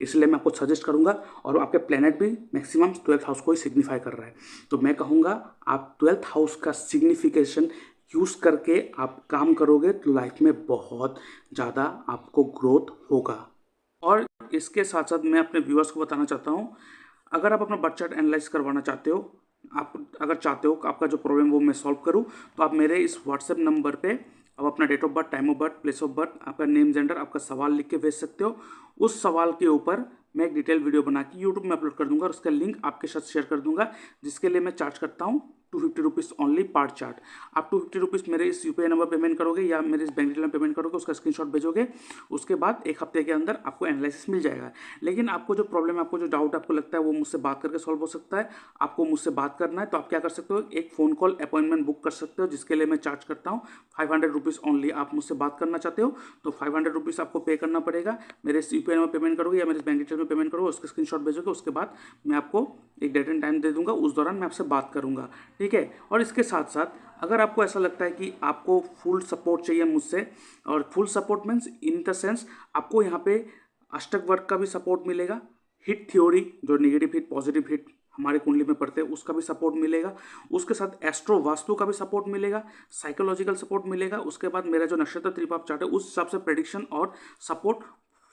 इसलिए मैं आपको सजेस्ट करूंगा, और आपके प्लैनेट भी मैक्सिमम 12th हाउस को ही सिग्निफाई कर रहा है, तो मैं कहूँगा आप 12th हाउस का सिग्निफिकेशन यूज़ करके आप काम करोगे तो लाइफ में बहुत ज़्यादा आपको ग्रोथ होगा। और इसके साथ साथ मैं अपने व्यूअर्स को बताना चाहता हूँ, अगर आप अपना बर्थ चार्ट एनालाइज करवाना चाहते हो, आप अगर चाहते हो कि आपका जो प्रॉब्लम वो मैं सॉल्व करूँ, तो आप मेरे इस व्हाट्सएप नंबर पे आप अपना date of birth, time of birth, place of birth, आपका नेम, जेंडर, आपका सवाल लिख के भेज सकते हो। उस सवाल के ऊपर मैं एक डिटेल वीडियो बना के यूट्यूब में अपलोड कर दूंगा और उसका लिंक आपके साथ शेयर कर दूंगा, जिसके लिए मैं चार्ज करता हूँ 250 रुपीज़ ओनली पर चार्ट। आप 250 रुपीज़ मेरे इस यूपीआई नंबर पेमेंट करोगे या मेरे इस बैंक डिटेल में पेमेंट करोगे, उसका स्क्रीनशॉट भेजोगे, उसके बाद एक हफ्ते के अंदर आपको एनालिसिस मिल जाएगा। लेकिन आपको जो प्रॉब्लम है, आपको जो डाउट आपको लगता है, वो मुझसे बात करके सॉल्व हो सकता है। आपको मुझसे बात करना है तो आप क्या कर सकते हो, एक फ़ोन कॉल अपॉइंटमेंट बुक कर सकते हो, जिसके लिए मैं चार्ज करता हूँ 500 रुपीज़ ओनली। आप मुझसे बात करना चाहते हो तो 500 रुपीज़ आपको पे करना पड़ेगा। मेरे इस यूपीआई नंबर पेमेंट करोगे या मेरे बैंक डिटेल में पेमेंट करोगे, उसका स्क्रीनशॉट भेजोगे, उसके बाद मैं आपको एक डेट एंड टाइम दे दूंगा, उस दौरान मैं आपसे बात करूंगा, ठीक है। और इसके साथ साथ अगर आपको ऐसा लगता है कि आपको फुल सपोर्ट चाहिए मुझसे, और full support means in the sense आपको यहाँ पे अष्टक वर्ग का भी सपोर्ट मिलेगा, हिट थ्योरी जो नेगेटिव हिट पॉजिटिव हिट हमारे कुंडली में पढ़ते हैं उसका भी सपोर्ट मिलेगा, उसके साथ एस्ट्रो वास्तु का भी सपोर्ट मिलेगा, साइकोलॉजिकल सपोर्ट मिलेगा, उसके बाद मेरा जो नक्षत्र त्रिपाप चार्ट है उस हिसाब से प्रेडिक्शन और सपोर्ट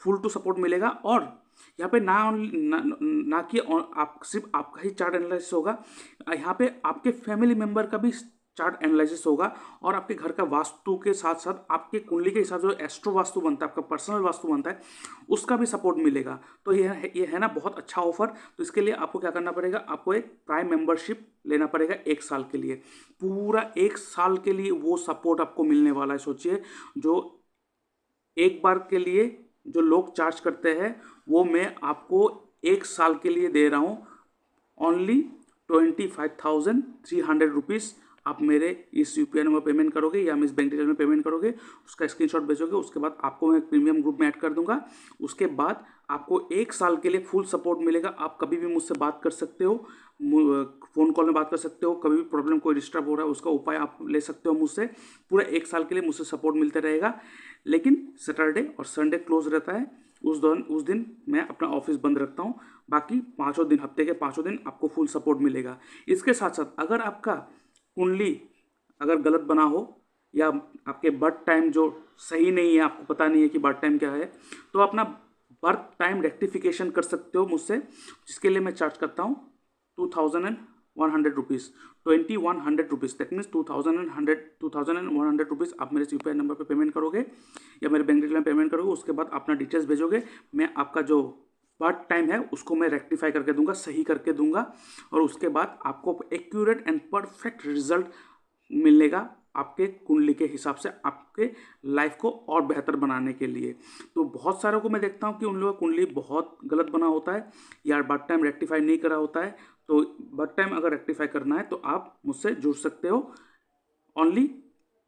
फुल टू सपोर्ट मिलेगा। और यहाँ पे ना कि आप सिर्फ आपका ही चार्ट एनालिसिस होगा, यहाँ पे आपके फैमिली मेंबर का भी चार्ट एनालिसिस होगा, और आपके घर का वास्तु के साथ साथ आपके कुंडली के हिसाब से जो एस्ट्रो वास्तु बनता है, आपका पर्सनल वास्तु बनता है, उसका भी सपोर्ट मिलेगा। तो ये है ना बहुत अच्छा ऑफर। तो इसके लिए आपको क्या करना पड़ेगा, आपको एक प्राइम मेंबरशिप लेना पड़ेगा 1 साल के लिए, पूरा 1 साल के लिए वो सपोर्ट आपको मिलने वाला है। सोचिए, जो एक बार के लिए जो लोग चार्ज करते हैं वो मैं आपको 1 साल के लिए दे रहा हूँ ओनली 25,300 रुपीज़। आप मेरे इस यूपीआई नंबर पेमेंट करोगे या इस बैंक डिटेल में पेमेंट करोगे, उसका स्क्रीनशॉट भेजोगे, उसके बाद आपको मैं प्रीमियम ग्रुप में ऐड कर दूंगा। उसके बाद आपको 1 साल के लिए फुल सपोर्ट मिलेगा। आप कभी भी मुझसे बात कर सकते हो, फ़ोन कॉल में बात कर सकते हो, कभी भी प्रॉब्लम कोई डिस्टर्ब हो रहा है उसका उपाय आप ले सकते हो मुझसे। पूरा 1 साल के लिए मुझसे सपोर्ट मिलता रहेगा। लेकिन सैटरडे और संडे क्लोज रहता है, उस दिन मैं अपना ऑफिस बंद रखता हूँ। बाकी 5 दिन, हफ्ते के 5 दिन आपको फुल सपोर्ट मिलेगा। इसके साथ साथ अगर आपका कुंडली अगर गलत बना हो या आपके बर्थ टाइम जो सही नहीं है, आपको पता नहीं है कि बर्थ टाइम क्या है, तो अपना बर्थ टाइम रेक्टिफिकेशन कर सकते हो मुझसे, जिसके लिए मैं चार्ज करता हूँ 2,100 rupees, 2,100 rupees. That means 2,100 rupees आप मेरे यूपीआई नंबर पे पेमेंट करोगे या मेरे बैंक डिटेल में पेमेंट करोगे, उसके बाद अपना डिटेल्स भेजोगे, मैं आपका जो बर्थ टाइम है उसको मैं रेक्टिफाई करके दूंगा, सही करके दूंगा, और उसके बाद आपको एक्यूरेट एंड परफेक्ट रिजल्ट मिलेगा आपके कुंडली के हिसाब से, आपके लाइफ को और बेहतर बनाने के लिए। तो बहुत सारों को मैं देखता हूँ कि उन लोगों का कुंडली बहुत गलत बना होता है या बर्थ टाइम रेक्टिफाई नहीं करा होता है। तो बर्थ टाइम अगर रेक्टिफाई करना है तो आप मुझसे जुड़ सकते हो ओनली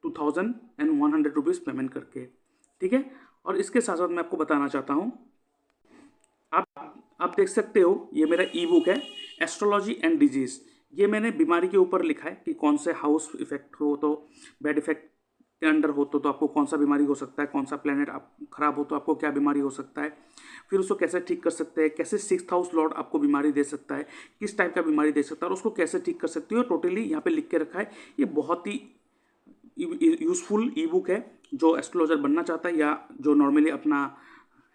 2,100 रुपीज़ पेमेंट करके, ठीक है। और इसके साथ साथ मैं आपको बताना चाहता हूँ, आप देख सकते हो ये मेरा ई बुक है एस्ट्रोलॉजी एंड डिजीज़। ये मैंने बीमारी के ऊपर लिखा है कि कौन से हाउस इफेक्ट हो तो, बैड इफेक्ट के अंडर हो तो आपको कौन सा बीमारी हो सकता है, कौन सा प्लेनेट आप खराब हो तो आपको क्या बीमारी हो सकता है, फिर उसको कैसे ठीक कर सकते हैं, कैसे 6th हाउस लॉर्ड आपको बीमारी दे सकता है, किस टाइप का बीमारी दे सकता है और उसको कैसे ठीक कर सकती हो, टोटली यहाँ पे लिख के रखा है। ये बहुत ही यूज़फुल ई बुक है। जो एस्ट्रोलॉजर बनना चाहता है या जो नॉर्मली अपना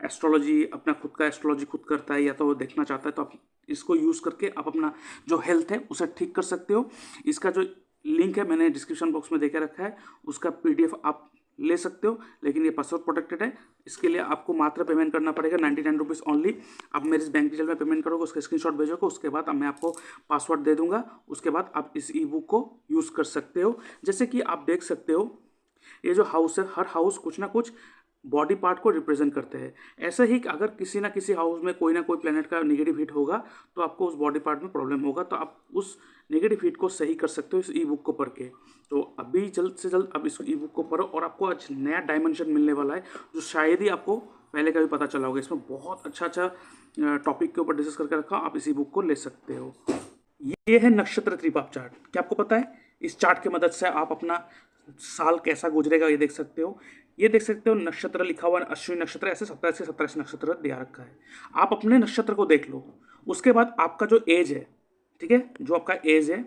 एस्ट्रोलॉजी, अपना खुद का एस्ट्रोलॉजी खुद करता है या तो वो देखना चाहता है, तो आप इसको यूज़ करके आप अपना जो हेल्थ है उसे ठीक कर सकते हो। इसका जो लिंक है मैंने डिस्क्रिप्शन बॉक्स में देके रखा है, उसका पीडीएफ आप ले सकते हो, लेकिन ये पासवर्ड प्रोटेक्टेड है। इसके लिए आपको मात्र पेमेंट करना पड़ेगा 99 रुपीज़ ओनली। आप मेरे इस बैंक डिटेल में पेमेंट करोगे, उसका स्क्रीनशॉट भेजोगे, उसके बाद मैं आपको पासवर्ड दे दूंगा, उसके बाद आप इस ई बुक को यूज़ कर सकते हो। जैसे कि आप देख सकते हो ये जो हाउस है, हर हाउस कुछ ना कुछ बॉडी पार्ट को रिप्रेजेंट करते हैं। ऐसे ही अगर किसी ना किसी हाउस में कोई ना कोई प्लेनेट का नेगेटिव हिट होगा तो आपको उस बॉडी पार्ट में प्रॉब्लम होगा, तो आप उस नेगेटिव हिट को सही कर सकते हो इस ई बुक को पढ़ के। तो अभी जल्द से जल्द अब इस ई बुक को पढ़ो और आपको आज नया डायमेंशन मिलने वाला है जो शायद ही आपको पहले का भी पता चला होगा। इसमें बहुत अच्छा टॉपिक के ऊपर डिस्कस करके रखा, आप इसी बुक को ले सकते हो। ये है नक्षत्र त्रिपाप चार्ट। क्या आपको पता है इस चार्ट की मदद से आप अपना साल कैसा गुजरेगा ये देख सकते हो। ये देख सकते हो नक्षत्र लिखा हुआ है, अश्विनी नक्षत्र, ऐसे 27 से 27 नक्षत्र दिया रखा है। आप अपने नक्षत्र को देख लो, उसके बाद आपका जो एज है, ठीक है, जो आपका एज है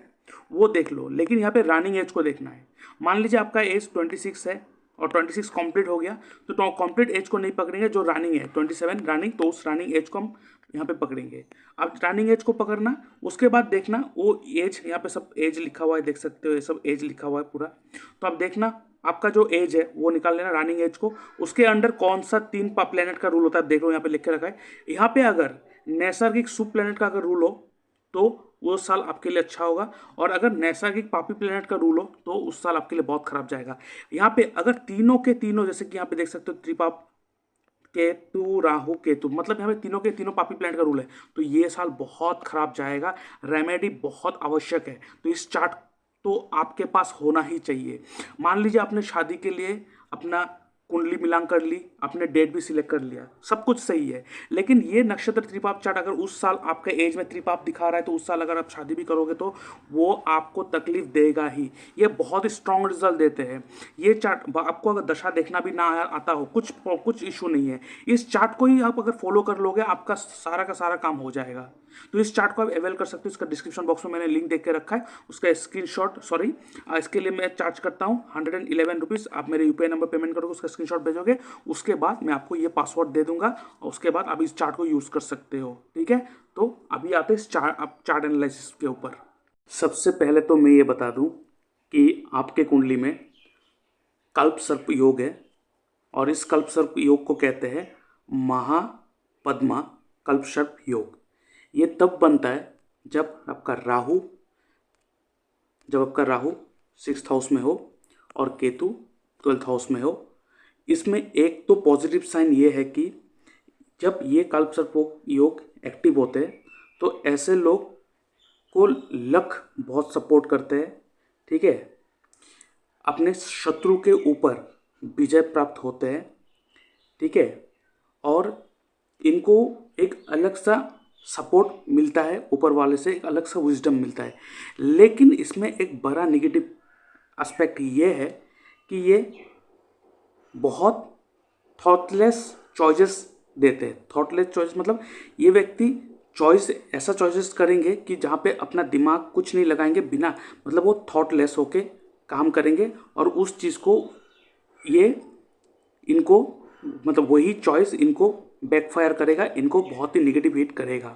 वो देख लो, लेकिन यहाँ पे रनिंग एज को देखना है। मान लीजिए आपका एज 26 है और 26 कंप्लीट हो गया, तो कंप्लीट एज को नहीं पकड़ेंगे, जो रनिंग है 27 रनिंग, तो उस रनिंग एज को हम यहाँ पे पकड़ेंगे। अब रनिंग एज को पकड़ना, उसके बाद देखना वो एज, यहाँ पे सब एज लिखा हुआ है, देख सकते हो ये सब एज लिखा हुआ है पूरा। तो अब देखना आपका जो एज है वो निकाल लेना रनिंग एज को, उसके अंडर कौन सा 3 प्लेनेट का रूल होता है देख लो, यहाँ पे लिख के रखा है। यहाँ पे अगर नैसर्गिक शुभ प्लेनेट का अगर रूल हो तो वो साल आपके लिए अच्छा होगा, और अगर नैसर्गिक पापी प्लेनेट का रूल हो तो उस साल आपके लिए बहुत खराब जाएगा। यहाँ पे अगर तीनों के तीनों, जैसे कि यहाँ पे देख सकते हो त्रिपाप, केतु, राहु, केतु, मतलब यहाँ पे तीनों के तीनों पापी प्लेनेट का रूल है, तो ये साल बहुत खराब जाएगा। रेमेडी बहुत आवश्यक है, तो इस चार्ट तो आपके पास होना ही चाहिए। मान लीजिए आपने शादी के लिए अपना कुंडली मिलान कर ली, आपने डेट भी सिलेक्ट कर लिया, सब कुछ सही है, लेकिन ये नक्षत्र त्रिपाप चार्ट अगर उस साल आपका एज में त्रिपाप दिखा रहा है, तो उस साल अगर आप शादी भी करोगे तो वो आपको तकलीफ देगा ही। ये बहुत स्ट्रॉन्ग रिजल्ट देते हैं ये चार्ट। आपको अगर दशा देखना भी ना आता हो, कुछ इशू नहीं है, इस चार्ट को ही आप अगर फॉलो कर लोगे आपका सारा का सारा काम हो जाएगा। तो इस चार्ट को आप अवेल कर सकते हो, इसका डिस्क्रिप्शन बॉक्स में मैंने लिंक देख के रखा है, उसका स्क्रीनशॉट, सॉरी इसके लिए मैं चार्ज करता हूँ 111 रुपीज़। आप मेरे यूपीआई नंबर पेमेंट करोगे, उसका स्क्रीनशॉट भेजोगे, उसके बाद मैं आपको ये पासवर्ड दे दूंगा, और उसके बाद आप इस चार्ट को यूज़ कर सकते हो, ठीक है। तो अभी आते हैं चार्ट एनालिसिस के ऊपर। सबसे पहले तो मैं ये बता दूं कि आपके कुंडली में कल्प सर्प योग है, और इस कल्प सर्प योग को कहते हैं महापद्मा कल्प सर्प योग। ये तब बनता है जब आपका राहु 6th हाउस में हो और केतु 12th हाउस में हो। इसमें एक तो पॉजिटिव साइन ये है कि जब ये कल्प सर्प योग एक्टिव होते हैं तो ऐसे लोग को लक बहुत सपोर्ट करते हैं, ठीक है, अपने शत्रु के ऊपर विजय प्राप्त होते हैं, ठीक है, और इनको एक अलग सा सपोर्ट मिलता है ऊपर वाले से, एक अलग सा विजडम मिलता है। लेकिन इसमें एक बड़ा नेगेटिव एस्पेक्ट ये है कि ये बहुत थॉटलेस चॉइसेस देते हैं। थॉटलेस चॉइस मतलब ये व्यक्ति ऐसा चॉइसेस करेंगे कि जहाँ पे अपना दिमाग कुछ नहीं लगाएंगे, बिना मतलब वो थॉटलेस होके काम करेंगे, और उस चीज़ को इनको मतलब वही चॉइस इनको बैकफायर करेगा, इनको बहुत ही निगेटिव हिट करेगा,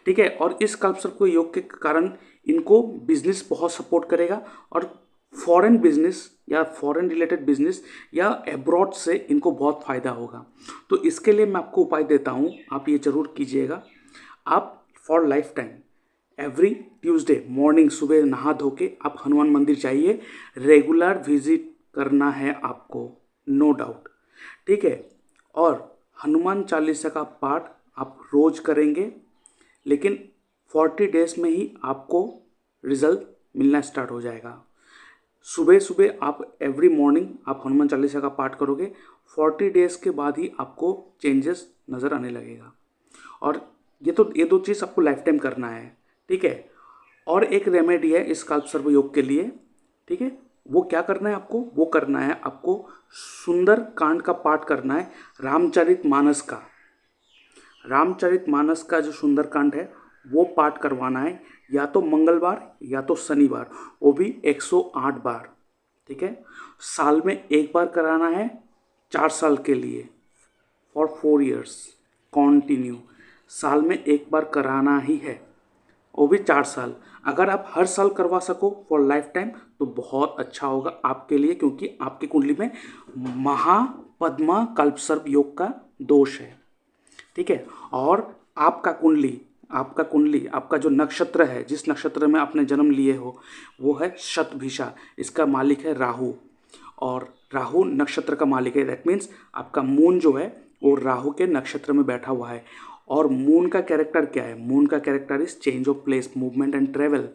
ठीक है। और इस कल्पसर्प को योग के कारण इनको बिजनेस बहुत सपोर्ट करेगा, और फॉरेन बिजनेस या फॉरेन रिलेटेड बिजनेस या एब्रॉड से इनको बहुत फ़ायदा होगा। तो इसके लिए मैं आपको उपाय देता हूँ, आप ये ज़रूर कीजिएगा। आप for life time every Tuesday morning सुबह नहा धो के आप हनुमान मंदिर जाइए, रेगुलर विजिट करना है आपको, नो डाउट, ठीक है। और हनुमान चालीसा का पाठ आप रोज करेंगे, लेकिन 40 डेज में ही आपको रिजल्ट मिलना स्टार्ट हो जाएगा। सुबह सुबह आप एवरी मॉर्निंग आप हनुमान चालीसा का पाठ करोगे, 40 डेज के बाद ही आपको चेंजेस नज़र आने लगेगा। और ये दो चीज़ आपको लाइफ टाइम करना है, ठीक है। और एक रेमेडी है इस कल्पसर्प योग के लिए, ठीक है। वो क्या करना है आपको, वो करना है आपको सुंदर कांड का पाठ करना है, रामचरितमानस का जो सुंदर कांड है वो पाठ करवाना है, या तो मंगलवार या तो शनिवार, वो भी 108 बार, ठीक है। साल में एक बार कराना है 4 साल के लिए, फॉर 4 years कॉन्टिन्यू, साल में एक बार कराना ही है, वो भी 4 साल। अगर आप हर साल करवा सको फॉर लाइफ टाइम तो बहुत अच्छा होगा आपके लिए, क्योंकि आपकी कुंडली में महापद्मा कल्पसर्प योग का दोष है, ठीक है। और आपका कुंडली आपका जो नक्षत्र है, जिस नक्षत्र में आपने जन्म लिए हो, वो है शतभिषा, इसका मालिक है राहु, और राहु नक्षत्र का मालिक है। दैट मीन्स आपका मून जो है वो राहु के नक्षत्र में बैठा हुआ है। और मून का कैरेक्टर क्या है, मून का character is change of place, movement and travel,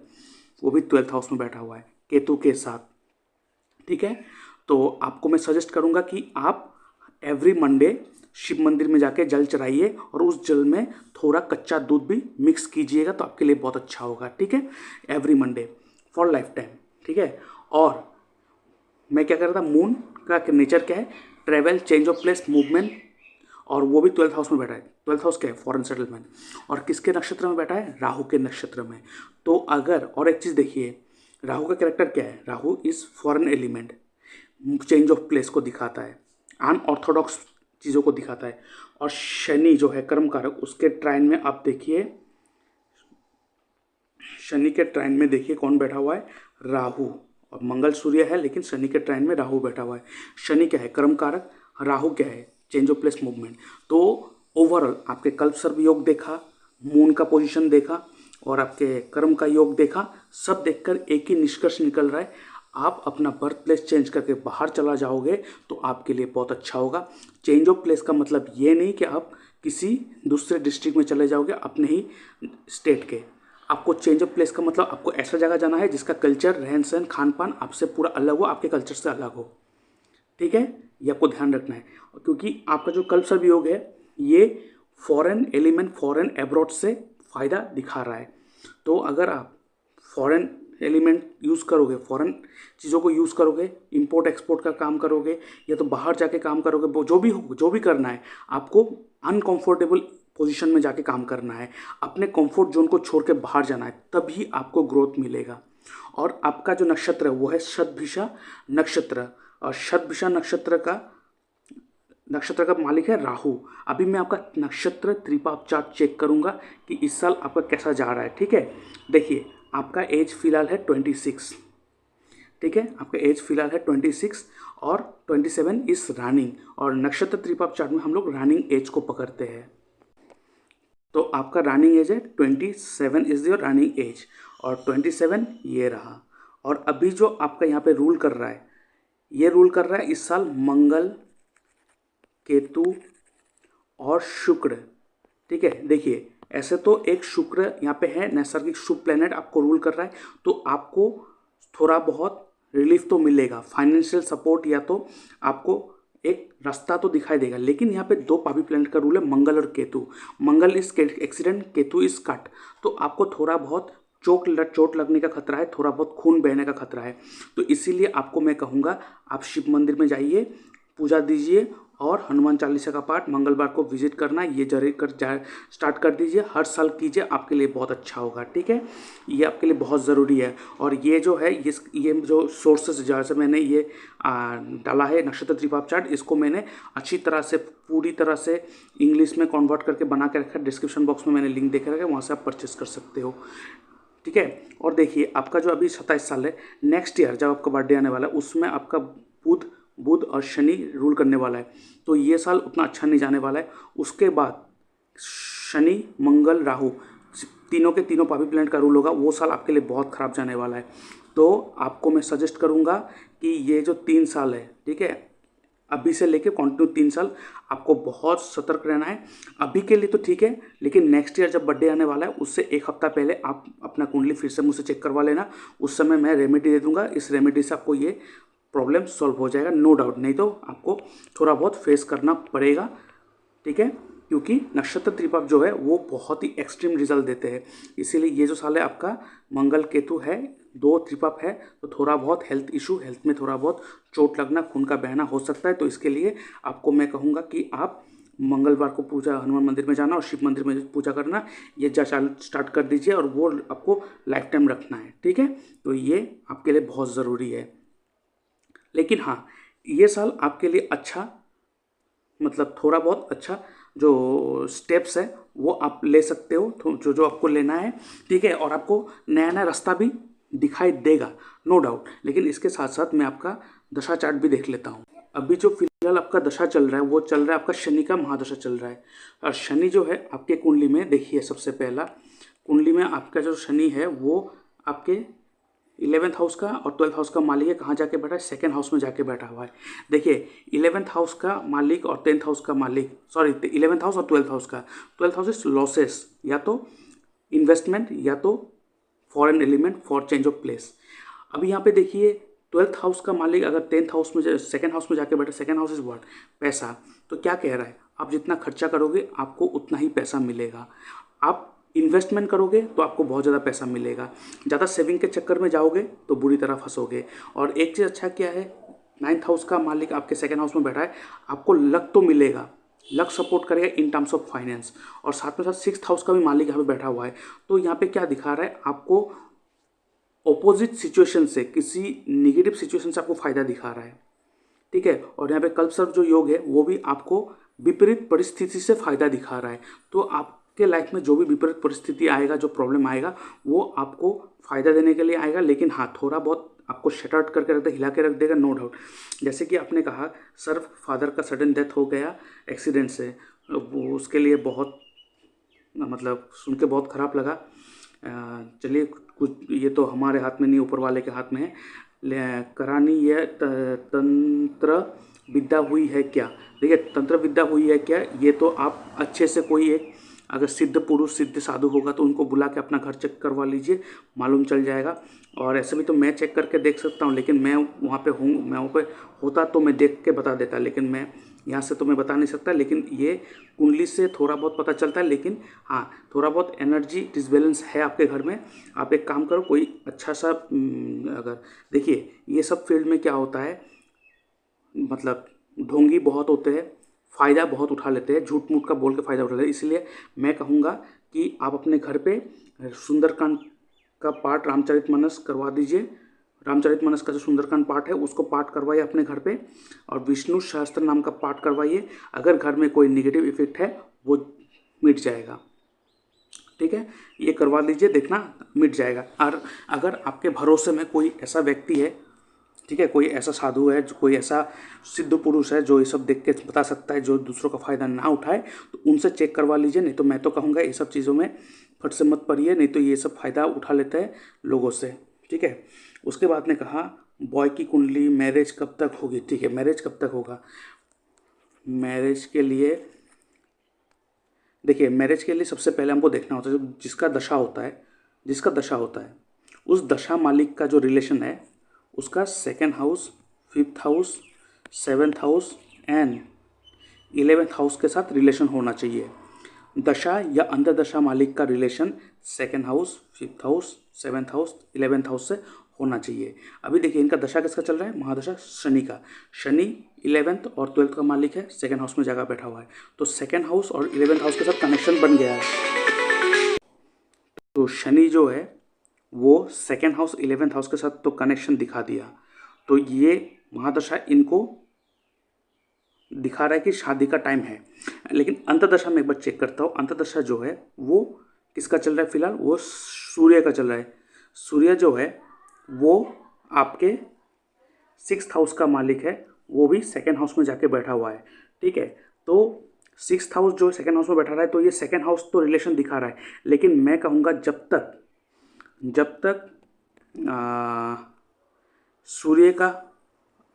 वो भी 12th हाउस में बैठा हुआ है केतु के साथ, ठीक है। तो आपको मैं सजेस्ट करूंगा कि आप एवरी मंडे शिव मंदिर में जाके जल चढ़ाइए, और उस जल में थोड़ा कच्चा दूध भी मिक्स कीजिएगा, तो आपके लिए बहुत अच्छा होगा, ठीक है। Every Monday for life time, ठीक है। और मैं क्या कर रहा था, मून का नेचर क्या है, travel, change of place, movement, और वो भी 12th हाउस में बैठा है। 12th हाउस क्या है? Foreign settlement. और किसके नक्षत्र में बैठा है? राहु के नक्षत्र में। तो अगर, और एक चीज़ देखिए, राहु का कैरेक्टर क्या है? Rahu is foreign element, change of place को दिखाता है, अनऑर्थोडॉक्स चीज़ों को दिखाता है। और शनि जो है कर्म कारक, उसके ट्राइन में आप देखिए, शनि के ट्राइन में देखिए कौन बैठा हुआ है? राहु। और मंगल सूर्य है, लेकिन शनि के ट्राइन में राहु बैठा हुआ है। शनि क्या है? कर्म कारक। राहु क्या है? Change of place, movement. तो ओवरऑल आपके कल्प सर्व योग देखा, मून का पोजीशन देखा, और आपके कर्म का योग देखा, सब देखकर एक ही निष्कर्ष निकल रहा है, आप अपना बर्थ प्लेस चेंज करके बाहर चला जाओगे तो आपके लिए बहुत अच्छा होगा। चेंज ऑफ प्लेस का मतलब ये नहीं कि आप किसी दूसरे डिस्ट्रिक्ट में चले जाओगे अपने ही स्टेट के। आपको चेंज ऑफ प्लेस का मतलब आपको ऐसा जगह जाना है जिसका कल्चर, रहन सहन, खान पान आपसे पूरा अलग हो, आपके कल्चर से अलग हो। ठीक है, ये आपको ध्यान रखना है, क्योंकि आपका जो कल्प सर्व योग है ये फॉरेन एलिमेंट, फॉरेन एब्रॉड से फ़ायदा दिखा रहा है। तो अगर आप फॉरेन एलिमेंट यूज़ करोगे, फॉरेन चीज़ों को यूज़ करोगे, इंपोर्ट एक्सपोर्ट का काम करोगे, या तो बाहर जाके काम करोगे, वो जो भी करना है, आपको अनकंफर्टेबल पोजीशन में जाके काम करना है, अपने कंफर्ट जोन को छोड़ के बाहर जाना है, तभी आपको ग्रोथ मिलेगा। और आपका जो नक्षत्र है वो है शतभिषा नक्षत्र, और शतभिषा नक्षत्र का मालिक है राहु। अभी मैं आपका नक्षत्र त्रिपाप चार्ट चेक करूंगा कि इस साल आपका कैसा जा रहा है। ठीक है, देखिए आपका एज फिलहाल है 26। ठीक है, आपका एज फिलहाल है 26 और 27 इस रनिंग, और नक्षत्र त्रिपाप चार्ट में हम लोग रनिंग एज को पकड़ते हैं। तो आपका रनिंग एज है 27 इज योर रनिंग एज, और 27 ये रहा। और अभी जो आपका यहाँ पे रूल कर रहा है, ये रूल कर रहा है इस साल मंगल, केतु और शुक्र। ठीक है, देखिए ऐसे तो एक शुक्र यहाँ पे है, नैसर्गिक शुभ प्लेनेट आपको रूल कर रहा है, तो आपको थोड़ा बहुत रिलीफ तो मिलेगा, फाइनेंशियल सपोर्ट, या तो आपको एक रास्ता तो दिखाई देगा। लेकिन यहाँ पे दो पापी प्लेनेट का रूल है, मंगल और Ketu. Mangal is accident, Ketu is cut. तो आपको थोड़ा बहुत चोट लगने का खतरा है, थोड़ा बहुत खून बहने का खतरा है। तो इसीलिए आपको मैं कहूँगा आप शिव मंदिर में जाइए, पूजा दीजिए, और हनुमान चालीसा का पाठ मंगलवार को विजिट करना ये जरूर स्टार्ट कर दीजिए। हर साल कीजिए, आपके लिए बहुत अच्छा होगा। ठीक है, ये आपके लिए बहुत ज़रूरी है। और ये जो है ये जो सोर्सेज जहाँ से मैंने ये डाला है नक्षत्र त्रिपाप चार्ट, इसको मैंने अच्छी तरह से पूरी तरह से इंग्लिश में कन्वर्ट करके बना के रखा है। डिस्क्रिप्शन बॉक्स में मैंने लिंक दे रखा है, वहाँ से आप परचेस कर सकते हो। ठीक है, और देखिए आपका जो अभी 27 साल है, नेक्स्ट ईयर जब आपका बर्थडे आने वाला है उसमें आपका बुध और शनि रूल करने वाला है, तो ये साल उतना अच्छा नहीं जाने वाला है। उसके बाद शनि, मंगल, राहु तीनों के तीनों पापी प्लैनेट का रूल होगा, वो साल आपके लिए बहुत ख़राब जाने वाला है। तो आपको मैं सजेस्ट करूँगा कि ये जो 3 साल है, ठीक है, अभी से लेके कंटिन्यू 3 साल आपको बहुत सतर्क रहना है। अभी के लिए तो ठीक है, लेकिन नेक्स्ट ईयर जब बर्थडे आने वाला है उससे एक हफ्ता पहले आप अपना कुंडली फिर से मुझसे चेक करवा लेना। उस समय मैं रेमेडी दे दूंगा, इस रेमेडी से आपको ये प्रॉब्लम सॉल्व हो जाएगा, नो डाउट। नहीं तो आपको थोड़ा बहुत फेस करना पड़ेगा। ठीक है, क्योंकि नक्षत्र त्रिपाप जो है वो बहुत ही एक्सट्रीम रिजल्ट देते हैं। इसीलिए ये जो साल है आपका मंगल केतु है, 2 त्रिपाप है, तो थोड़ा बहुत हेल्थ इशू, हेल्थ में थोड़ा बहुत चोट लगना, खून का बहना हो सकता है। तो इसके लिए आपको मैं कहूँगा कि आप मंगलवार को पूजा हनुमान मंदिर में जाना और शिव मंदिर में पूजा करना, ये स्टार्ट कर दीजिए, और वो आपको लाइफ टाइम रखना है। ठीक है, तो ये आपके लिए बहुत ज़रूरी है। लेकिन हाँ, ये साल आपके लिए अच्छा, मतलब थोड़ा बहुत अच्छा जो स्टेप्स है वो आप ले सकते हो, तो जो आपको लेना है। ठीक है, और आपको नया नया रास्ता भी दिखाई देगा, नो डाउट। लेकिन इसके साथ साथ मैं आपका दशा चार्ट भी देख लेता हूँ। अभी जो फिलहाल आपका दशा चल रहा है वो चल रहा है आपका शनि का महादशा चल रहा है। और शनि जो है आपके कुंडली में, देखिए सबसे पहला कुंडली में आपका जो शनि है वो आपके 11th हाउस का और 12th हाउस का मालिक है। कहाँ जाके बैठा है? 2nd हाउस में जाके बैठा हुआ है। देखिए 11th हाउस का मालिक और 10th हाउस का मालिक, सॉरी 11th हाउस और 12th हाउस का, 12th हाउस इज लॉसेस, या तो इन्वेस्टमेंट या तो foreign element for change of place. अभी यहाँ पे देखिए 12th हाउस का मालिक अगर 10th हाउस में 2nd हाउस में जाके बैठा, 2nd हाउस इज व्हाट? पैसा। तो क्या कह रहा है? आप जितना खर्चा करोगे आपको उतना ही पैसा मिलेगा। आप इन्वेस्टमेंट करोगे तो आपको बहुत ज़्यादा पैसा मिलेगा। ज़्यादा सेविंग के चक्कर में जाओगे तो बुरी तरह फंसोगे। और एक चीज़ अच्छा क्या है, नाइन्थ हाउस का मालिक आपके सेकेंड हाउस में बैठा है, आपको लक तो मिलेगा, लक सपोर्ट करेगा इन टर्म्स ऑफ फाइनेंस। और साथ में साथ सिक्स्थ हाउस का भी मालिक यहाँ पे बैठा हुआ है। तो यहाँ पे क्या दिखा रहा है आपको, ऑपोजिट सिचुएशन से, किसी निगेटिव सिचुएशन से आपको फायदा दिखा रहा है, ठीक है। और यहाँ पे कल्पसर्प जो योग है वो भी आपको विपरीत परिस्थिति से फायदा दिखा रहा है। तो आपके लाइफ में जो भी विपरीत परिस्थिति आएगा, जो प्रॉब्लम आएगा, वो आपको फायदा देने के लिए आएगा, लेकिन हाँ थोड़ा बहुत आपको शट आउट करके रख देगा, हिला के रख देगा, नो डाउट। जैसे कि आपने कहा सर फादर का सडन डेथ हो गया एक्सीडेंट से, वो उसके लिए बहुत मतलब सुन के बहुत ख़राब लगा। चलिए कुछ ये तो हमारे हाथ में नहीं, ऊपर वाले के हाथ में है। करानी यह तंत्र विद्या हुई है क्या? देखिए तंत्र विद्या हुई है क्या, ये तो आप अच्छे से कोई एक अगर सिद्ध पुरुष सिद्ध साधु होगा तो उनको बुला के अपना घर चेक करवा लीजिए, मालूम चल जाएगा। और ऐसे भी तो मैं चेक करके देख सकता हूँ, लेकिन मैं वहाँ पे हूँ, मैं वहाँ पे होता तो मैं देख के बता देता, लेकिन मैं यहाँ से तो मैं बता नहीं सकता। लेकिन ये कुंडली से थोड़ा बहुत पता चलता है, लेकिन हाँ थोड़ा बहुत एनर्जी डिसबैलेंस है आपके घर में। आप एक काम करो, कोई अच्छा सा अगर देखिए ये सब फील्ड में क्या होता है, मतलब ढोंगी बहुत होते हैं, फ़ायदा बहुत उठा लेते हैं, झूठ मूठ का बोल के फ़ायदा उठा लेते हैं। इसलिए मैं कहूँगा कि आप अपने घर पे सुंदरकांड का पाठ रामचरितमानस करवा दीजिए। रामचरितमानस का जो सुंदरकांड पाठ है उसको पाठ करवाइए अपने घर पे, और विष्णु सहस्त्र नाम का पाठ करवाइए। अगर घर में कोई नेगेटिव इफेक्ट है वो मिट जाएगा, ठीक है। ये करवा लीजिए, देखना मिट जाएगा। और अगर आपके भरोसे में कोई ऐसा व्यक्ति है, ठीक है, कोई ऐसा साधु है, जो कोई ऐसा सिद्ध पुरुष है जो ये सब देख के बता सकता है, जो दूसरों का फ़ायदा ना उठाए, तो उनसे चेक करवा लीजिए। नहीं तो मैं तो कहूँगा ये सब चीज़ों में फट से मत पड़िए, नहीं तो ये सब फ़ायदा उठा लेते हैं लोगों से, ठीक है। उसके बाद ने कहा बॉय की कुंडली मैरिज कब तक होगी? ठीक है, मैरिज कब तक होगा? मैरिज के लिए देखिए, मैरिज के लिए सबसे पहले हमको देखना होता है जिसका दशा होता है, जिसका दशा होता है उस दशा मालिक का जो रिलेशन है उसका second house, fifth house, seventh house and 11th house के साथ रिलेशन होना चाहिए। दशा या अंतर्दशा मालिक का relation second house, fifth house, seventh house, 11th house से होना चाहिए। अभी देखिए इनका दशा किसका चल रहा है? महादशा शनि का। शनि 11th और 12th का मालिक है, सेकेंड हाउस में जगह बैठा हुआ है, तो सेकेंड हाउस और 11th हाउस के साथ कनेक्शन बन गया है। तो शनि जो है वो सेकेंड हाउस 11th हाउस के साथ तो कनेक्शन दिखा दिया, तो ये महादशा इनको दिखा रहा है कि शादी का टाइम है। लेकिन अंतर्दशा में एक बार चेक करता हूँ, अंतर्दशा जो है वो किसका चल रहा है? फिलहाल वो सूर्य का चल रहा है। सूर्य जो है वो आपके 6th हाउस का मालिक है, वो भी सेकेंड हाउस में जाके बैठा हुआ है, ठीक है। तो 6th हाउस जो सेकेंड हाउस में बैठा रहा है, तो ये सेकेंड हाउस तो रिलेशन दिखा रहा है, लेकिन मैं कहूँगा जब तक सूर्य का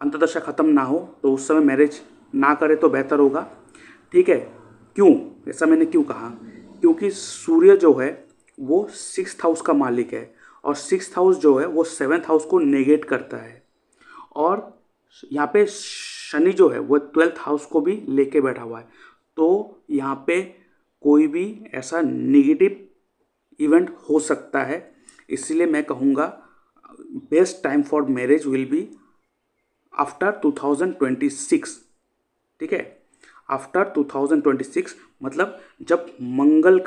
अंतर्दशा ख़त्म ना हो तो उस समय मैरिज ना करे तो बेहतर होगा, ठीक है। क्यों ऐसा मैंने क्यों कहा? क्योंकि सूर्य जो है वो 6th हाउस का मालिक है, और 6th हाउस जो है वो 7th हाउस को नेगेट करता है, और यहाँ पे शनि जो है वो 12th हाउस को भी लेके बैठा हुआ है। तो यहाँ पे कोई भी ऐसा नेगेटिव इवेंट हो सकता है। इसलिए मैं कहूँगा best time for marriage will be after 2026, ठीक है। आफ्टर 2026 मतलब जब मंगल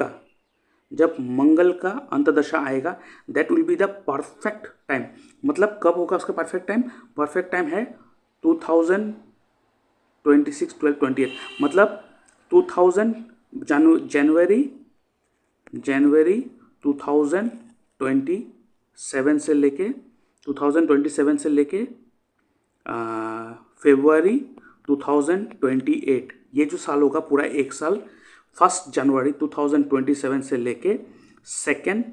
का अंतदशा आएगा, that will be the perfect time. मतलब कब होगा उसका परफेक्ट टाइम? परफेक्ट टाइम है 2026 12 28, मतलब 2000 जनवरी 2027 से लेके 2027 से लेके फरवरी 2028, ये जो साल होगा पूरा एक साल, 1 जनवरी 2027 से लेके सेकेंड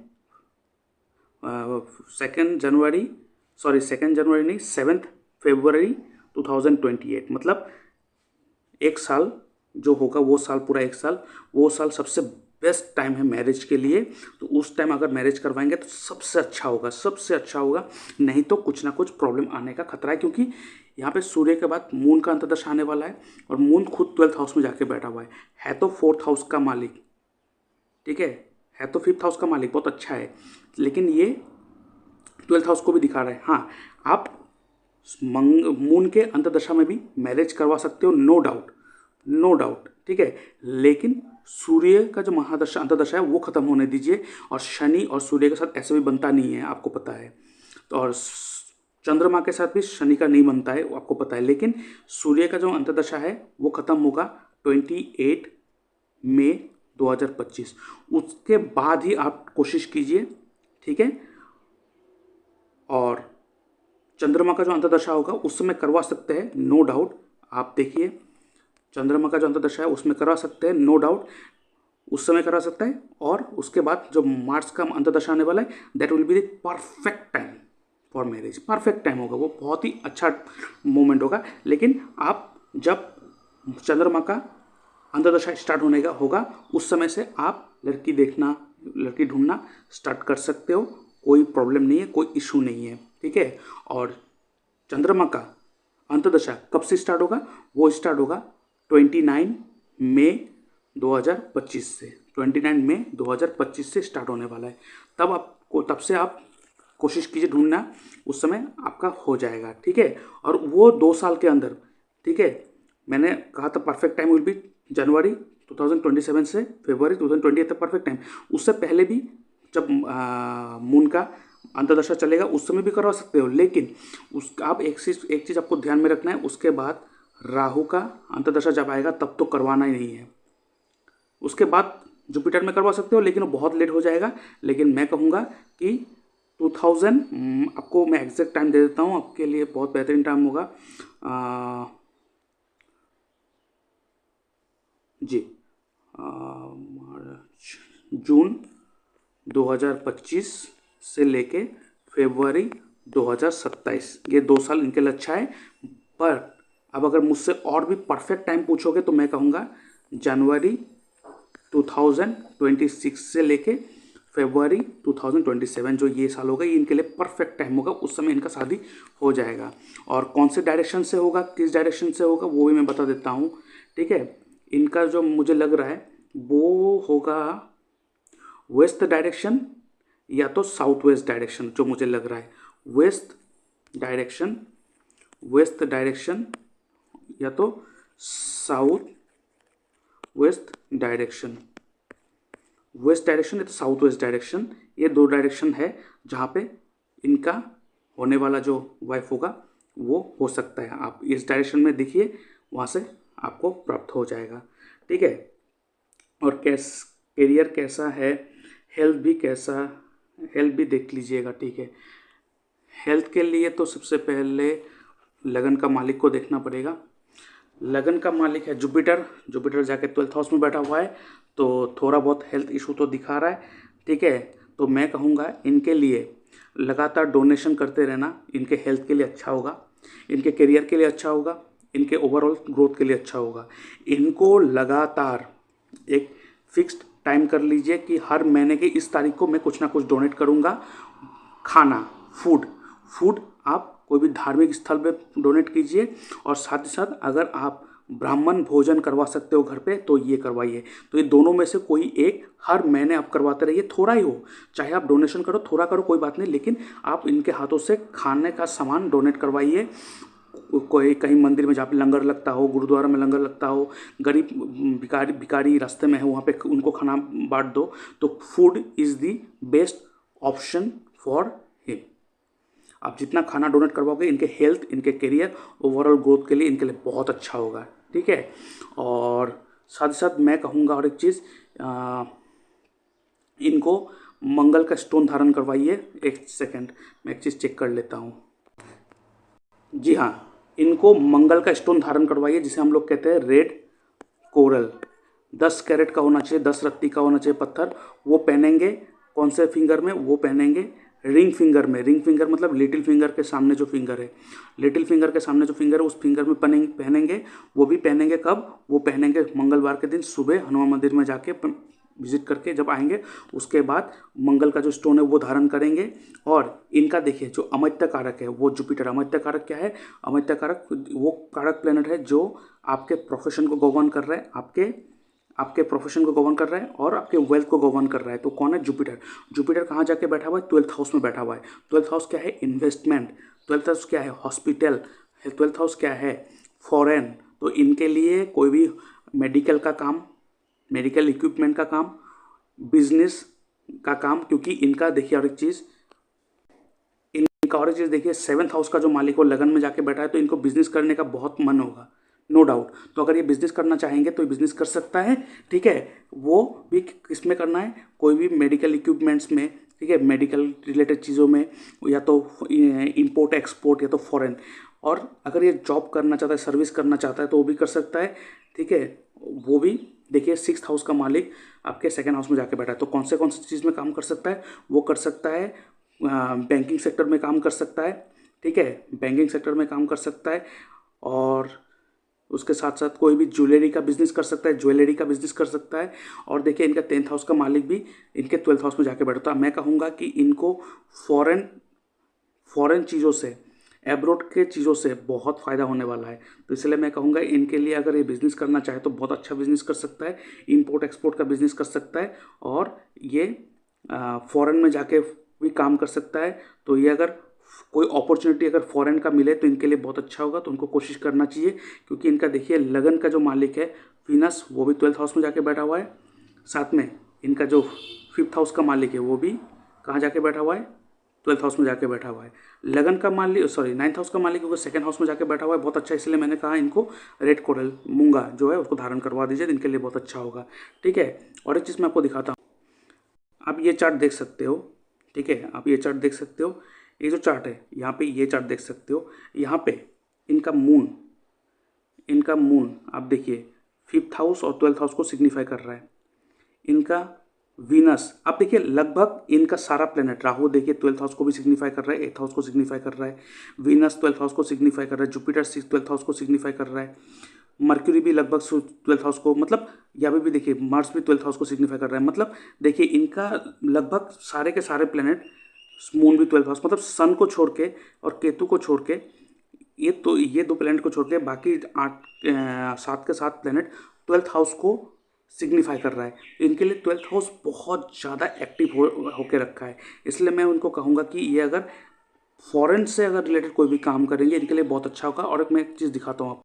जनवरी नहीं 7 फरवरी 2028, मतलब एक साल जो होगा वो साल पूरा एक साल, वो साल सबसे बेस्ट टाइम है मैरिज के लिए। तो उस टाइम अगर मैरिज करवाएंगे तो सबसे अच्छा होगा, सबसे अच्छा होगा। नहीं तो कुछ ना कुछ प्रॉब्लम आने का खतरा है, क्योंकि यहाँ पे सूर्य के बाद मून का अंतर्दशा आने वाला है, और मून खुद 12th हाउस में जाके बैठा हुआ है तो 4th हाउस का मालिक, ठीक है तो 5th हाउस का मालिक, बहुत अच्छा है। लेकिन ये 12th हाउस को भी दिखा रहा है। हाँ, आप मून के अंतर्दशा में भी मैरिज करवा सकते हो, नो डाउट, नो डाउट, ठीक है। लेकिन सूर्य का जो महादशा अंतर्दशा है वो खत्म होने दीजिए, और शनि और सूर्य के साथ ऐसे भी बनता नहीं है, आपको पता है। तो और चंद्रमा के साथ भी शनि का नहीं बनता है, वो आपको पता है। लेकिन सूर्य का जो अंतर्दशा है वो खत्म होगा 28 मई 2025, उसके बाद ही आप कोशिश कीजिए, ठीक है। और चंद्रमा का जो अंतर्दशा होगा उस समय करवा सकते हैं, नो डाउट। आप देखिए, चंद्रमा का जो अंतर्दशा है उसमें करवा सकते हैं, नो डाउट, उस समय करा सकता है। और उसके बाद जो मार्च का अंतर्दशा आने वाला है, that will be the perfect time for marriage, perfect time होगा, वो बहुत ही अच्छा मोमेंट होगा। लेकिन आप जब चंद्रमा का अंतर्दशा स्टार्ट होने का होगा उस समय से आप लड़की देखना, लड़की ढूंढना स्टार्ट कर सकते हो, कोई प्रॉब्लम नहीं है, कोई इशू नहीं है, ठीक है। और चंद्रमा का अंतर्दशा कब से स्टार्ट होगा? वो स्टार्ट होगा 29 मई 2025 से, 29 मई 2025 से स्टार्ट होने वाला है। तब से आप कोशिश कीजिए ढूंढना, उस समय आपका हो जाएगा, ठीक है। और वो 2 साल के अंदर, ठीक है, मैंने कहा था परफेक्ट टाइम विल बी जनवरी 2027 से फरवरी 2028 तक परफेक्ट टाइम। उससे पहले भी जब मून का अंतर्दशा चलेगा उस समय भी करवा सकते हो। लेकिन आप एक चीज़ आपको ध्यान में रखना है, उसके बाद राहु का अंतर्दशा जब आएगा तब तो करवाना ही नहीं है। उसके बाद जुपिटर में करवा सकते हो, लेकिन वो बहुत लेट हो जाएगा। लेकिन मैं कहूँगा कि 2000, आपको मैं एग्जैक्ट टाइम दे देता हूँ, आपके लिए बहुत बेहतरीन टाइम होगा। जी, जून 2025 से लेके फरवरी 2027, ये 2 साल इनके लिए अच्छा है। पर अब अगर मुझसे और भी परफेक्ट टाइम पूछोगे तो मैं कहूँगा जनवरी 2026 से लेके फरवरी 2027, जो ये साल होगा, ये इनके लिए परफेक्ट टाइम होगा, उस समय इनका शादी हो जाएगा। और कौन से डायरेक्शन से होगा, किस डायरेक्शन से होगा, वो भी मैं बता देता हूँ, ठीक है। इनका जो मुझे लग रहा है वो होगा वेस्ट डायरेक्शन या तो साउथ वेस्ट डायरेक्शन, जो मुझे लग रहा है वेस्ट डायरेक्शन या तो साउथ वेस्ट डायरेक्शन या तो साउथ वेस्ट डायरेक्शन, ये 2 डायरेक्शन है जहाँ पे इनका होने वाला जो वाइफ होगा वो हो सकता है। आप इस डायरेक्शन में देखिए, वहाँ से आपको प्राप्त हो जाएगा, ठीक है। और करियर कैसा है, हेल्थ भी देख लीजिएगा, ठीक है। हेल्थ के लिए तो सबसे पहले लगन का मालिक को देखना पड़ेगा। लगन का मालिक है जुपिटर जाके 12th हाउस में बैठा हुआ है, तो थोड़ा बहुत हेल्थ इशू तो दिखा रहा है, ठीक है। तो मैं कहूँगा इनके लिए लगातार डोनेशन करते रहना, इनके हेल्थ के लिए अच्छा होगा, इनके करियर के लिए अच्छा होगा, इनके ओवरऑल ग्रोथ के लिए अच्छा होगा। इनको लगातार एक फिक्स्ड टाइम कर लीजिए कि हर महीने की इस तारीख को मैं कुछ ना कुछ डोनेट करूँगा। खाना, फूड आप कोई भी धार्मिक स्थल पे डोनेट कीजिए, और साथ ही साथ अगर आप ब्राह्मण भोजन करवा सकते हो घर पे तो ये करवाइए। तो ये दोनों में से कोई एक हर महीने आप करवाते रहिए, थोड़ा ही हो, चाहे आप डोनेशन करो, थोड़ा करो, कोई बात नहीं, लेकिन आप इनके हाथों से खाने का सामान डोनेट करवाइए। कोई कहीं मंदिर में जहाँ पे लंगर लगता हो, गुरुद्वारा में लंगर लगता हो, गरीब भिखारी रास्ते में है, वहाँ पे उनको खाना बांट दो। तो food is the best option for him. आप जितना खाना डोनेट करवाओगे, इनके हेल्थ, इनके करियर, ओवरऑल ग्रोथ के लिए इनके लिए बहुत अच्छा होगा, ठीक है। और साथ ही साथ मैं कहूँगा और एक चीज़, इनको मंगल का स्टोन धारण करवाइए। एक सेकेंड, मैं एक चीज़ चेक कर लेता हूँ। जी हाँ, इनको मंगल का स्टोन धारण करवाइए, जिसे हम लोग कहते हैं रेड कोरल। 10 कैरेट का होना चाहिए, 10 रत्ती का होना चाहिए पत्थर। वो पहनेंगे कौन से फिंगर में? वो पहनेंगे रिंग फिंगर में। रिंग फिंगर मतलब लिटिल फिंगर के सामने जो फिंगर है, लिटिल फिंगर के सामने जो फिंगर है उस फिंगर में पहनेंगे। वो भी पहनेंगे कब? वो पहनेंगे मंगलवार के दिन सुबह हनुमान मंदिर में जाके विजिट करके जब आएंगे, उसके बाद मंगल का जो स्टोन है वो धारण करेंगे। और इनका देखिए जो अमृत कारक है वो जुपिटर। अमृत कारक क्या है? अमृत कारक वो कारक प्लेनेट है जो आपके प्रोफेशन को गवर्न कर रहा है, आपके प्रोफेशन को गवर्न कर रहा है और आपके वेल्थ को गवर्न कर रहा है। तो कौन है? जुपिटर। जुपिटर कहाँ जाके बैठा हुआ है? 12th हाउस में बैठा हुआ है। 12th हाउस क्या है? इन्वेस्टमेंट। 12th हाउस क्या है? हॉस्पिटल। 12th हाउस क्या है? फॉरेन। तो इनके लिए कोई भी मेडिकल का काम, मेडिकल इक्विपमेंट का काम, बिजनेस का काम, क्योंकि इनका देखिए और एक चीज़, इनका और एक चीज़ देखिए, 7th हाउस का जो मालिक हो लगन में जाके बैठा है, तो इनको बिजनेस करने का बहुत मन होगा, नो डाउट। तो अगर ये बिजनेस करना चाहेंगे तो ये बिजनेस कर सकता है, ठीक है। वो भी किस में करना है? कोई भी मेडिकल इक्विपमेंट्स में, ठीक है, मेडिकल रिलेटेड चीज़ों में, या तो इंपोर्ट एक्सपोर्ट, या तो फॉरेन। और अगर ये जॉब करना चाहता है, सर्विस करना चाहता है, तो वो भी कर सकता है, ठीक है। वो भी देखिए 6th हाउस का मालिक आपके 2nd हाउस में जाके बैठा है। तो कौन सी चीज़ में काम कर सकता है? वो कर सकता है बैंकिंग सेक्टर में काम कर सकता है, ठीक है, बैंकिंग सेक्टर में काम कर सकता है। और उसके साथ साथ कोई भी ज्वेलरी का बिजनेस कर सकता है, ज्वेलरी का बिजनेस कर सकता है। और देखिए इनका 10th हाउस का मालिक भी इनके 12th हाउस में जाके बैठता है। मैं कहूँगा कि इनको फॉरेन चीज़ों से, एब्रोड के चीज़ों से बहुत फ़ायदा होने वाला है। तो इसलिए मैं कहूँगा इनके लिए अगर ये बिज़नेस करना चाहे तो बहुत अच्छा बिज़नेस कर सकता है, इंपोर्ट एक्सपोर्ट का बिज़नेस कर सकता है, और ये फॉरेन में जाके भी काम कर सकता है। तो ये अगर कोई अपॉर्चुनिटी अगर फॉरेन का मिले तो इनके लिए बहुत अच्छा होगा, तो उनको कोशिश करना चाहिए। क्योंकि इनका देखिए लगन का जो मालिक है वीनस, वो भी 12th हाउस में जाके बैठा हुआ है। साथ में इनका जो 5th हाउस का मालिक है वो भी कहाँ जाके बैठा हुआ है? 12th हाउस में जाके बैठा हुआ है। लगन का मालिक, सॉरी 9th हाउस का मालिक, क्योंकि 2nd हाउस में जाके बैठा हुआ है, बहुत अच्छा। इसलिए मैंने कहा इनको रेड कोरल मूंगा जो है उसको धारण करवा दीजिए, इनके लिए बहुत अच्छा होगा, ठीक है। और एक चीज़ मैं आपको दिखाता हूँ, आप ये चार्ट देख सकते हो, ठीक है, आप ये चार्ट देख सकते हो। ये जो चार्ट है यहाँ पे, ये चार्ट देख सकते हो। यहाँ पे इनका मून आप देखिए 5th हाउस और 12th हाउस को सिग्निफाई कर रहा है। इनका वीनस आप देखिए, लगभग इनका सारा प्लेनेट, राहु देखिए 12th हाउस को भी सिग्निफाई कर रहा है, 8th हाउस को सिग्निफाई कर रहा है, वीनस 12th हाउस को सिग्निफाई कर रहा है, जुपिटर 12th हाउस को सिग्निफाई कर रहा है, मर्क्यूरी भी लगभग 12th हाउस को, मतलब यहाँ पे भी देखिए मार्स भी 12th हाउस को सिग्निफाई कर रहा है। मतलब देखिए इनका लगभग सारे के सारे प्लेनेट, मून भी 12th हाउस, मतलब सन को छोड़ के और केतु को छोड़ के, ये दो प्लेनेट को छोड़ के बाकी 7 के 7 प्लेनेट 12th हाउस को सिग्निफाई कर रहा है। इनके लिए 12th हाउस बहुत ज़्यादा एक्टिव होके रखा है। इसलिए मैं उनको कहूँगा कि ये अगर फॉरेन से अगर रिलेटेड कोई भी काम करेंगे इनके लिए बहुत अच्छा होगा। और एक मैं एक चीज़ दिखाता हूँ आप,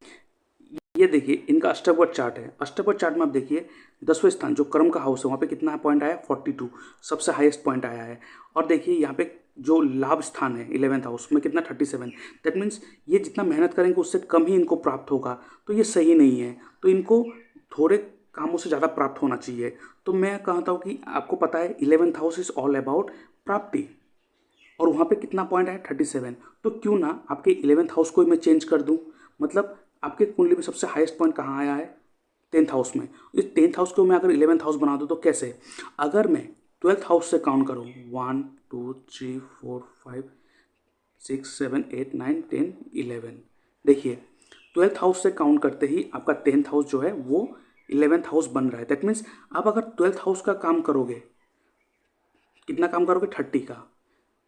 ये देखिए इनका अष्टवक्र चार्ट है। अष्टवक्र चार्ट में आप देखिए 10वें स्थान जो कर्म का हाउस है वहाँ पे कितना पॉइंट आया? 42, सबसे हाईएस्ट पॉइंट आया है। और देखिए यहाँ पे जो लाभ स्थान है 11th हाउस में कितना? 37। दैट मीन्स ये जितना मेहनत करेंगे उससे कम ही इनको प्राप्त होगा, तो ये सही नहीं है। तो इनको थोड़े कामों से ज़्यादा प्राप्त होना चाहिए। तो मैं कहता हूँ कि आपको पता है 11th house is all about प्राप्ति, और वहाँ पे कितना पॉइंट है? 37। तो क्यों ना आपके 11th हाउस को मैं चेंज कर दूँ। मतलब आपके कुंडली में सबसे हाईएस्ट पॉइंट कहाँ आया है? 10th हाउस में। इस 10th हाउस को मैं अगर 11th हाउस बना दूँ तो कैसे? अगर मैं 12th हाउस से काउंट करूँ 1 2 3 4 5 6 7 8 9 10 11, देखिए 12th हाउस से काउंट करते ही आपका 10th हाउस जो है वो 11th हाउस बन रहा है। दैट मीन्स आप अगर 12th हाउस का काम करोगे, कितना काम करोगे? 30 का।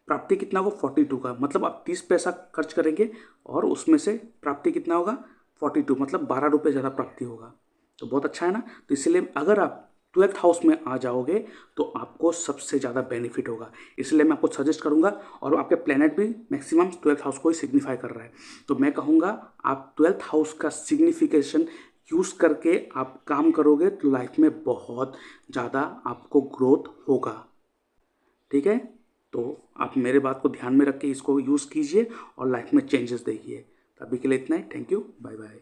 प्राप्ति कितना होगा? 42 का। मतलब आप 30 पैसा खर्च करेंगे और उसमें से प्राप्ति कितना होगा? 42, मतलब 12 रुपये ज़्यादा प्राप्ति होगा। तो बहुत अच्छा है ना। तो इसलिए अगर आप 12th हाउस में आ जाओगे तो आपको सबसे ज़्यादा बेनिफिट होगा। इसलिए मैं आपको सजेस्ट करूंगा, और आपके प्लेनेट भी मैक्सिमम 12th हाउस को ही सिग्निफाई कर रहा है। तो मैं कहूँगा आप 12th हाउस का सिग्निफिकेशन यूज़ करके आप काम करोगे तो लाइफ में बहुत ज़्यादा आपको ग्रोथ होगा, ठीक है। तो आप मेरे बात को ध्यान में रख के इसको यूज़ कीजिए और लाइफ में चेंजेस देखिए। तो अभी के लिए इतना ही। Thank you, bye bye.